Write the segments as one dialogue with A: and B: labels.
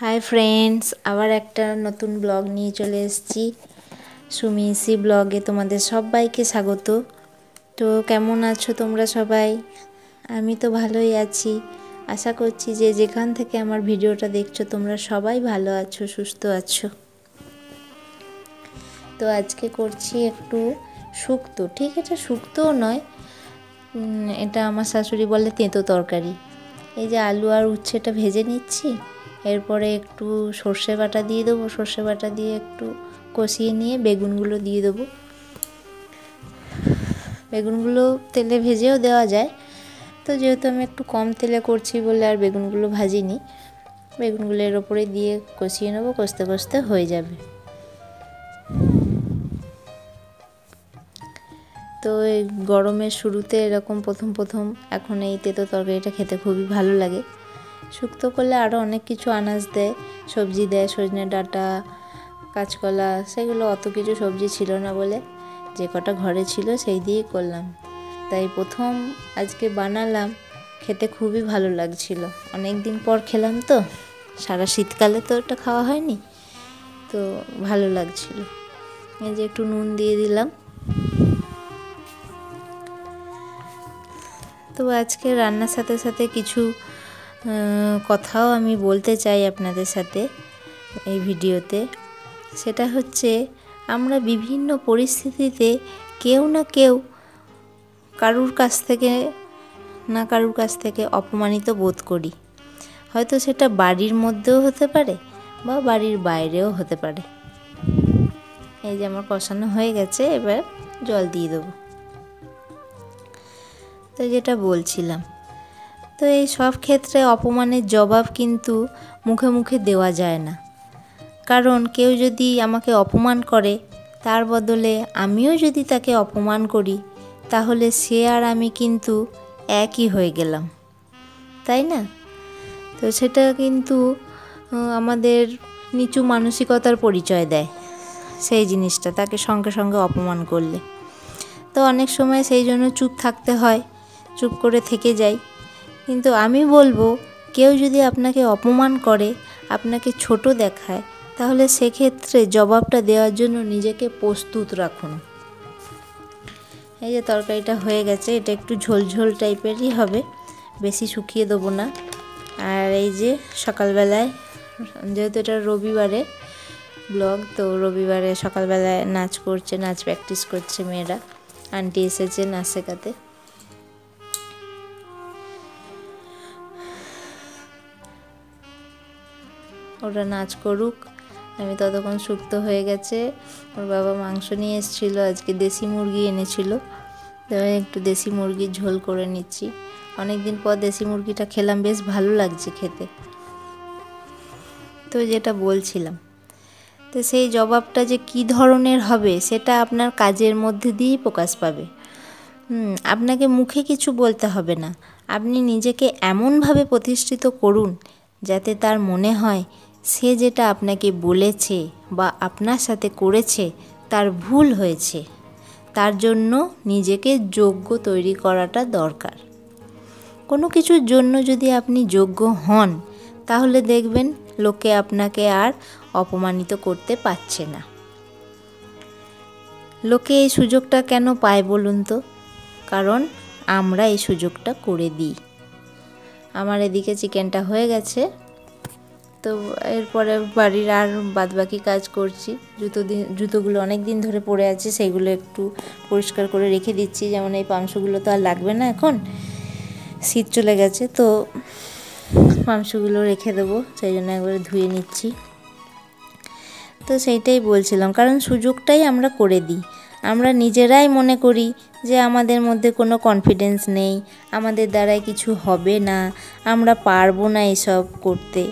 A: Hi friends, আবার একটা নতুন ব্লগ নিয়ে চলে এসেছি। সুমিসি ব্লগে তোমাদের সবাইকে স্বাগত। তো কেমন আছো তোমরা সবাই? আমি তো ভালোই আছি। আশা করছি যে যেখান থেকে আমার ভিডিওটা দেখছো তোমরা সবাই ভালো আছো, সুস্থ আছো। তো আজকে করছি একটু শুক্তো। ঠিক এটা শুক্তোও নয়, এটা আমার শাশুড়ি বলে তেঁতো তরকারি। এই যে আলু আর উচ্ছেটা ভেজে নিচ্ছি, এরপরে একটু সর্ষে বাটা দিয়ে দেবো। সর্ষে বাটা দিয়ে একটু কষিয়ে নিয়ে বেগুনগুলো দিয়ে দেবো। বেগুনগুলো তেলে ভেজেও দেওয়া যায়, তো যেহেতু আমি একটু কম তেলে করছি বলে আর বেগুনগুলো ভাজিনি। বেগুনগুলো এর ওপরে দিয়ে কষিয়ে নেবো, কষতে কষতে হয়ে যাবে। তো এই গরমের শুরুতে এরকম প্রথম এখন এই তেঁতো তরকারিটা খেতে খুবই ভালো লাগে। শুক্তো করলে আরও অনেক কিছু আনাজ দেয়, সবজি দেয়, সজনে ডাঁটা, কাঁচকলা, সেগুলো অত কিছু সবজি ছিল না বলে যে কটা ঘরে ছিল সেই দিয়েই করলাম। তাই প্রথম আজকে বানালাম, খেতে খুবই ভালো লাগছিল। অনেক দিন পর খেলাম তো, সারা শীতকালে তো এটা খাওয়া হয়নি, তো ভালো লাগছিল। এই যে একটু নুন দিয়ে দিলাম। তো আজকে রান্নার সাথে সাথে কিছু কথাও আমি বলতে চাই আপনাদের সাথে এই ভিডিওতে। সেটা হচ্ছে, আমরা বিভিন্ন পরিস্থিতিতে কেউ না কেউ কারুর কাছ থেকে অপমানিত বোধ করি। হয়তো সেটা বাড়ির মধ্যেও হতে পারে বা বাড়ির বাইরেও হতে পারে। এই যে আমার কষানো হয়ে গেছে, এবার জল দিয়ে দেবো। তো যেটা বলছিলাম, তো এই সব ক্ষেত্রে অপমানের জবাব কিন্তু মুখে মুখে দেওয়া যায় না। কারণ কেউ যদি আমাকে অপমান করে, তার বদলে আমিও যদি তাকে অপমান করি, তাহলে সে আর আমি কিন্তু একই হয়ে গেলাম, তাই না? তো সেটা কিন্তু আমাদের নিচু মানসিকতার পরিচয় দেয় সেই জিনিসটা, তাকে সঙ্গে সঙ্গে অপমান করলে। তো অনেক সময় সেই জন্য চুপ থাকতে হয়, চুপ করে থেকে যাই। কিন্তু আমি বলবো, কেউ যদি আপনাকে অপমান করে, আপনাকে ছোট দেখায়, তাহলে সেক্ষেত্রে জবাবটা দেওয়ার জন্য নিজেকে প্রস্তুত রাখুন। এই যে তরকারিটা হয়ে গেছে, এটা একটু ঝোলঝোল টাইপেরই হবে, বেশি শুকিয়ে দেবো না। আর এই যে সকালবেলায়, যেহেতু এটা রবিবারে ব্লগ, তো রবিবারে সকালবেলায় নাচ প্র্যাকটিস করছে মেয়েরা। আন্টি এসেছে নাচ শেখাতে। ওরা নাচ করুক, আমি ততক্ষণ শুক্তো হয়ে গেছে। ওর বাবা মাংস নিয়ে এসেছিলো, আজকে দেশি মুরগি এনেছিল, তো একটু দেশি মুরগির ঝোল করে নিচ্ছি। অনেক দিন পর দেশি মুরগিটা খেলাম, বেশ ভালো লাগছে খেতে। তো যেটা বলছিলাম, তো সেই জবাবটা যে কী ধরনের হবে সেটা আপনার কাজের মধ্যে দিয়েই প্রকাশ পাবে। আপনাকে মুখে কিছু বলতে হবে না, আপনি নিজেকে এমনভাবে প্রতিষ্ঠিত করুন যাতে তার মনে হয় সে যেটা আপনাকে বলেছে বা আপনার সাথে করেছে তার ভুল হয়েছে। তার জন্য নিজেকে যোগ্য তৈরি করাটা দরকার। কোনো কিছুর জন্য যদি আপনি যোগ্য হন, তাহলে দেখবেন লোকে আপনাকে আর অপমানিত করতে পারছে না। লোকে এই সুযোগটা কেন পায় বলুন তো? কারণ আমরা এই সুযোগটা করে দিই। আমার এদিকে চিকেনটা হয়ে গেছে, তো এরপরে বাড়ির আর বাদবাকি কাজ করছি। জুতোগুলো অনেক দিন ধরে পড়ে আছে, সেইগুলো একটু পরিষ্কার করে রেখে দিচ্ছি। যেমন এই পাংশুগুলো তো আর লাগবে না, এখন শীত চলে গেছে, তো পাংশুগুলো রেখে দেবো, সেই জন্য একবারে ধুয়ে নিচ্ছি। তো সেইটাই বলছিলাম, কারণ সুযোগটাই আমরা করে দিই। আমরা নিজেরাই মনে করি যে আমাদের মধ্যে কোনো কনফিডেন্স নেই, আমাদের দ্বারাই কিছু হবে না, আমরা পারবো না এসব করতে।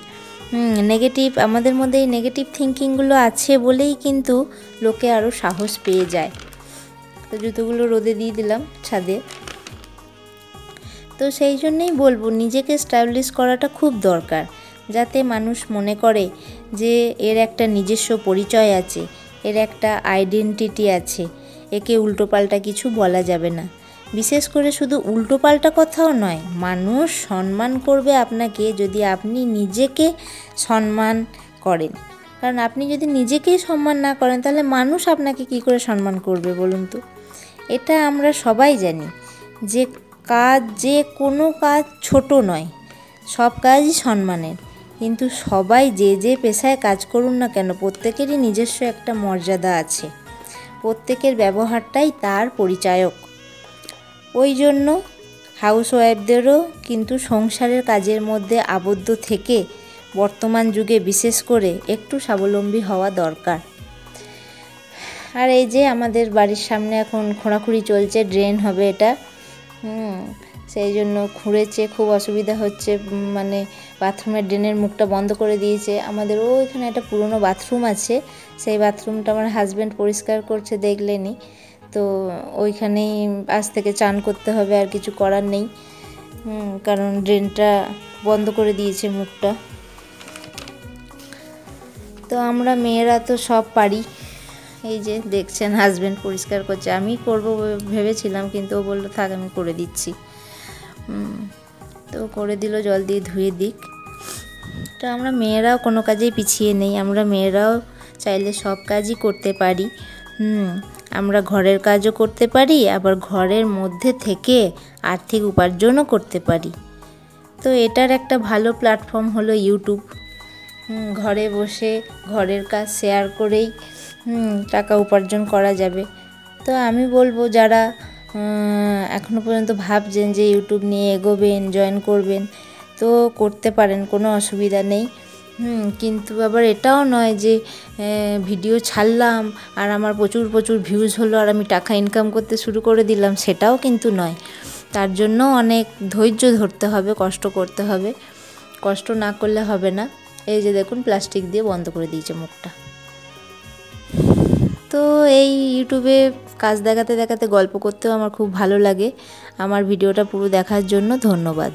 A: আমাদের মধ্যে এই নেগেটিভ থিঙ্কিংগুলো আছে বলেই কিন্তু লোকে আরও সাহস পেয়ে যায়। তো জুতোগুলো রোদে দিয়ে দিলাম ছাদে। তো সেই জন্যেই বলবো, নিজেকে স্টাবলিশ করাটা খুব দরকার, যাতে মানুষ মনে করে যে এর একটা নিজস্ব পরিচয় আছে, এর একটা আইডেন্টিটি আছে, একে উল্টোপাল্টা কিছু বলা যাবে না। বিশেষ করে শুধু উল্টোপাল্টা কথাও নয়, মানুষ সম্মান করবে আপনাকে যদি আপনি নিজেকে সম্মান করেন। কারণ আপনি যদি নিজেকেই সম্মান না করেন তাহলে মানুষ আপনাকে কী করে সম্মান করবে বলুন তো। এটা আমরা সবাই জানি যে যে কোনো কাজ ছোট নয়, সব কাজই সম্মানের। কিন্তু সবাই যে পেশায় কাজ করুন না কেন, প্রত্যেকেরই নিজস্ব একটা মর্যাদা আছে, প্রত্যেকের ব্যবহারটাই তার পরিচায়ক। ওই জন্য হাউসওয়াইফদেরও কিন্তু সংসারের কাজের মধ্যে আবদ্ধ থেকে বর্তমান যুগে বিশেষ করে একটু স্বাবলম্বী হওয়া দরকার। আর এই যে আমাদের বাড়ির সামনে এখন খোঁড়াখুঁড়ি চলছে, ড্রেন হবে এটা, সেই জন্য খুঁড়েছে, খুব অসুবিধা হচ্ছে, মানে বাথরুমের ড্রেনের মুখটা বন্ধ করে দিয়েছে। আমাদের ওইখানে একটা পুরনো বাথরুম আছে, সেই বাথরুমটা আমার হাজব্যান্ড পরিষ্কার করছে, দেখলেনি তো। ওইখানেই আজ থেকে চান করতে হবে, আর কিছু করার নেই, কারণ ড্রেনটা বন্ধ করে দিয়েছে মুখটা। তো আমরা মেয়েরা তো সব পারি। এই যে দেখছেন হাজব্যান্ড পরিষ্কার করছে, আমি করব ভেবেছিলাম কিন্তু ও বললো থাক আমি করে দিচ্ছি। তো করে দিল, জল দিয়ে ধুয়ে দিক। তো আমরা মেয়েরাও কোনো কাজেই পিছিয়ে নেই, আমরা মেয়েরাও চাইলে সব কাজই করতে পারি। আমরা ঘরের কাজও করতে পারি, আবার ঘরের মধ্যে থেকে আর্থিক উপার্জনও করতে পারি। তো এটার একটা ভালো প্ল্যাটফর্ম হলো ইউটিউব। ঘরে বসে ঘরের কাজ শেয়ার করেই টাকা উপার্জন করা যাবে। তো আমি বলবো যারা এখনও পর্যন্ত ভাবছেন যে ইউটিউব নিয়ে এগোবেন, জয়েন করবেন, তো করতে পারেন, কোনো অসুবিধা নেই। কিন্তু আবার এটাও নয় যে ভিডিও ছাড়লাম আর আমার প্রচুর ভিউজ হলো আর আমি টাকা ইনকাম করতে শুরু করে দিলাম, সেটাও কিন্তু নয়। তার জন্য অনেক ধৈর্য ধরতে হবে, কষ্ট করতে হবে, কষ্ট না করলে হবে না। এই যে দেখুন প্লাস্টিক দিয়ে বন্ধ করে দিয়েছে মুখটা। তো এই ইউটিউবে কাজ দেখাতে দেখাতে গল্প করতেও আমার খুব ভালো লাগে। আমার ভিডিওটা পুরো দেখার জন্য ধন্যবাদ।